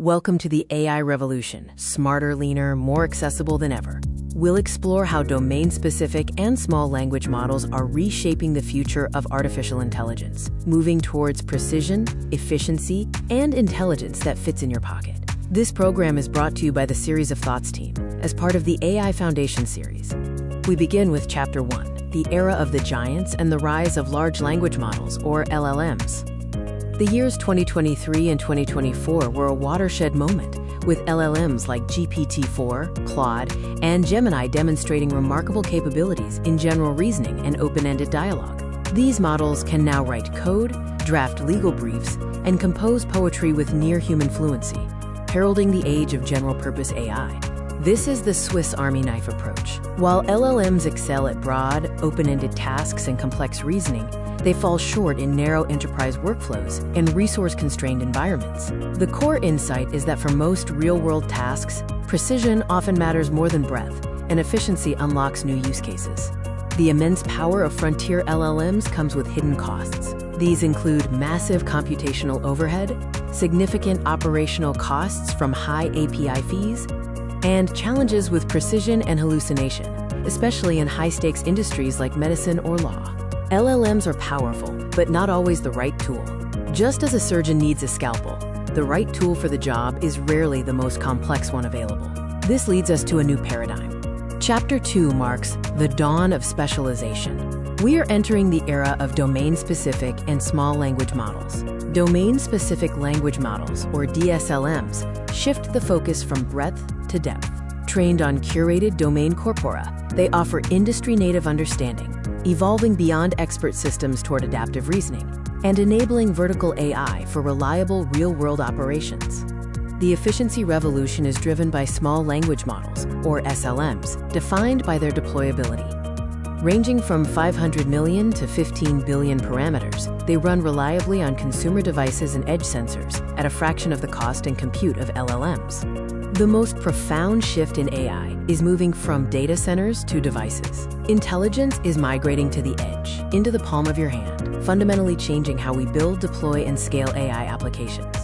Welcome to the AI revolution, smarter, leaner, more accessible than ever. We'll explore how domain-specific and small language models are reshaping the future of artificial intelligence, moving towards precision, efficiency, and intelligence that fits in your pocket. This program is brought to you by the Series of Thoughts team as part of the AI Foundation series. We begin with Chapter 1, the era of the giants and the rise of large language models, or LLMs. The years 2023 and 2024 were a watershed moment, with LLMs like GPT-4, Claude, and Gemini demonstrating remarkable capabilities in general reasoning and open-ended dialogue. These models can now write code, draft legal briefs, and compose poetry with near-human fluency, heralding the age of general-purpose AI. This is the Swiss Army knife approach. While LLMs excel at broad, open-ended tasks and complex reasoning, they fall short in narrow enterprise workflows and resource-constrained environments. The core insight is that for most real-world tasks, precision often matters more than breadth, and efficiency unlocks new use cases. The immense power of frontier LLMs comes with hidden costs. These include massive computational overhead, significant operational costs from high API fees, and challenges with precision and hallucination, especially in high-stakes industries like medicine or law. LLMs are powerful, but not always the right tool. Just as a surgeon needs a scalpel, the right tool for the job is rarely the most complex one available. This leads us to a new paradigm. Chapter 2 marks the dawn of specialization. We are entering the era of domain-specific and small language models. Domain-specific language models, or DSLMs, shift the focus from breadth to depth. Trained on curated domain corpora, they offer industry-native understanding, evolving beyond expert systems toward adaptive reasoning, and enabling vertical AI for reliable real-world operations. The efficiency revolution is driven by small language models, or SLMs, defined by their deployability. Ranging from 500 million to 15 billion parameters, they run reliably on consumer devices and edge sensors at a fraction of the cost and compute of LLMs. The most profound shift in AI is moving from data centers to devices. Intelligence is migrating to the edge, into the palm of your hand, fundamentally changing how we build, deploy, and scale AI applications.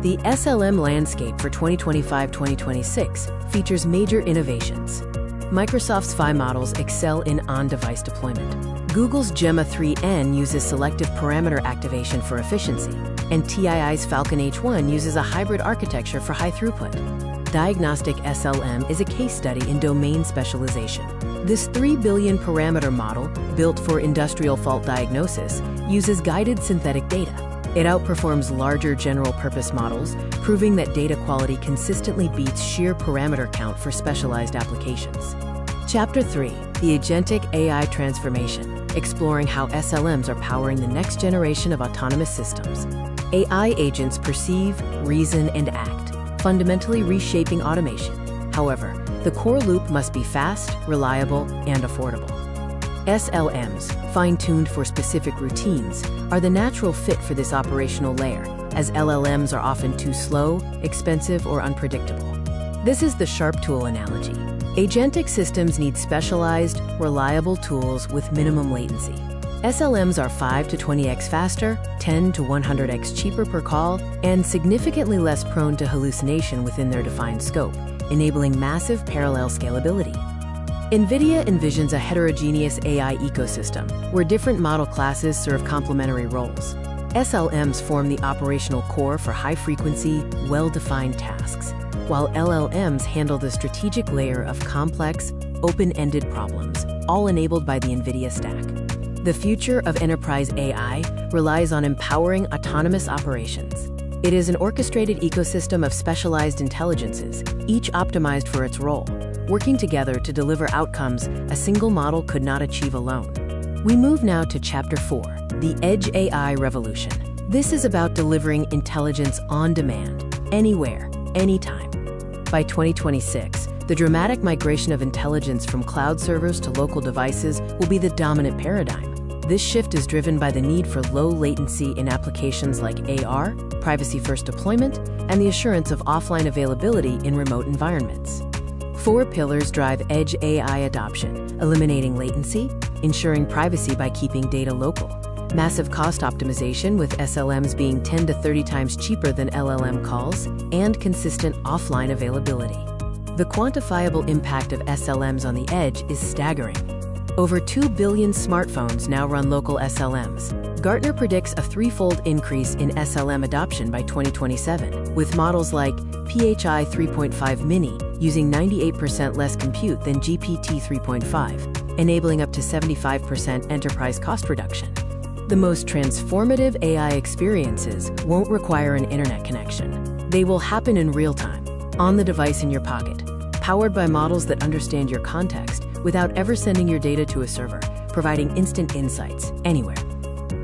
The SLM landscape for 2025-2026 features major innovations. Microsoft's Phi models excel in on-device deployment. Google's Gemma 3N uses selective parameter activation for efficiency, and TII's Falcon H1 uses a hybrid architecture for high throughput. Diagnostic SLM is a case study in domain specialization. This 3 billion parameter model, built for industrial fault diagnosis, uses guided synthetic data. It outperforms larger general-purpose models, proving that data quality consistently beats sheer parameter count for specialized applications. Chapter 3, the Agentic AI Transformation, exploring how SLMs are powering the next generation of autonomous systems. AI agents perceive, reason, and act, fundamentally reshaping automation. However, the core loop must be fast, reliable, and affordable. SLMs, fine-tuned for specific routines, are the natural fit for this operational layer, as LLMs are often too slow, expensive, or unpredictable. This is the sharp tool analogy. Agentic systems need specialized, reliable tools with minimum latency. SLMs are 5 to 20x faster, 10 to 100x cheaper per call, and significantly less prone to hallucination within their defined scope, enabling massive parallel scalability. NVIDIA envisions a heterogeneous AI ecosystem, where different model classes serve complementary roles. SLMs form the operational core for high-frequency, well-defined tasks, while LLMs handle the strategic layer of complex, open-ended problems, all enabled by the NVIDIA stack. The future of enterprise AI relies on empowering autonomous operations. It is an orchestrated ecosystem of specialized intelligences, each optimized for its role, working together to deliver outcomes a single model could not achieve alone. We move now to Chapter 4, the Edge AI Revolution. This is about delivering intelligence on demand, anywhere, anytime. By 2026, the dramatic migration of intelligence from cloud servers to local devices will be the dominant paradigm. This shift is driven by the need for low latency in applications like AR, privacy-first deployment, and the assurance of offline availability in remote environments. 4 pillars drive Edge AI adoption: eliminating latency, ensuring privacy by keeping data local, massive cost optimization with SLMs being 10 to 30 times cheaper than LLM calls, and consistent offline availability. The quantifiable impact of SLMs on the edge is staggering. Over 2 billion smartphones now run local SLMs. Gartner predicts a threefold increase in SLM adoption by 2027, with models like PHI 3.5 Mini using 98% less compute than GPT 3.5, enabling up to 75% enterprise cost reduction. The most transformative AI experiences won't require an internet connection. They will happen in real time, on the device in your pocket, powered by models that understand your context without ever sending your data to a server, providing instant insights anywhere.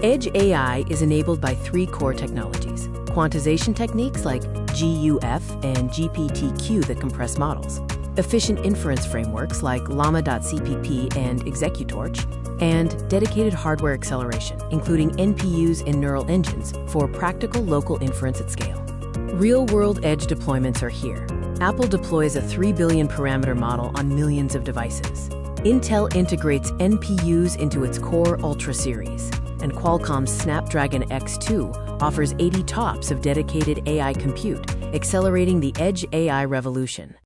Edge AI is enabled by three core technologies: quantization techniques like GUF and GPTQ that compress models, efficient inference frameworks like llama.cpp and executorch, and dedicated hardware acceleration, including NPUs and neural engines for practical local inference at scale. Real-world edge deployments are here. Apple deploys a 3 billion parameter model on millions of devices. Intel integrates NPUs into its Core Ultra series, and Qualcomm's Snapdragon X2 offers 80 TOPS of dedicated AI compute, accelerating the edge AI revolution.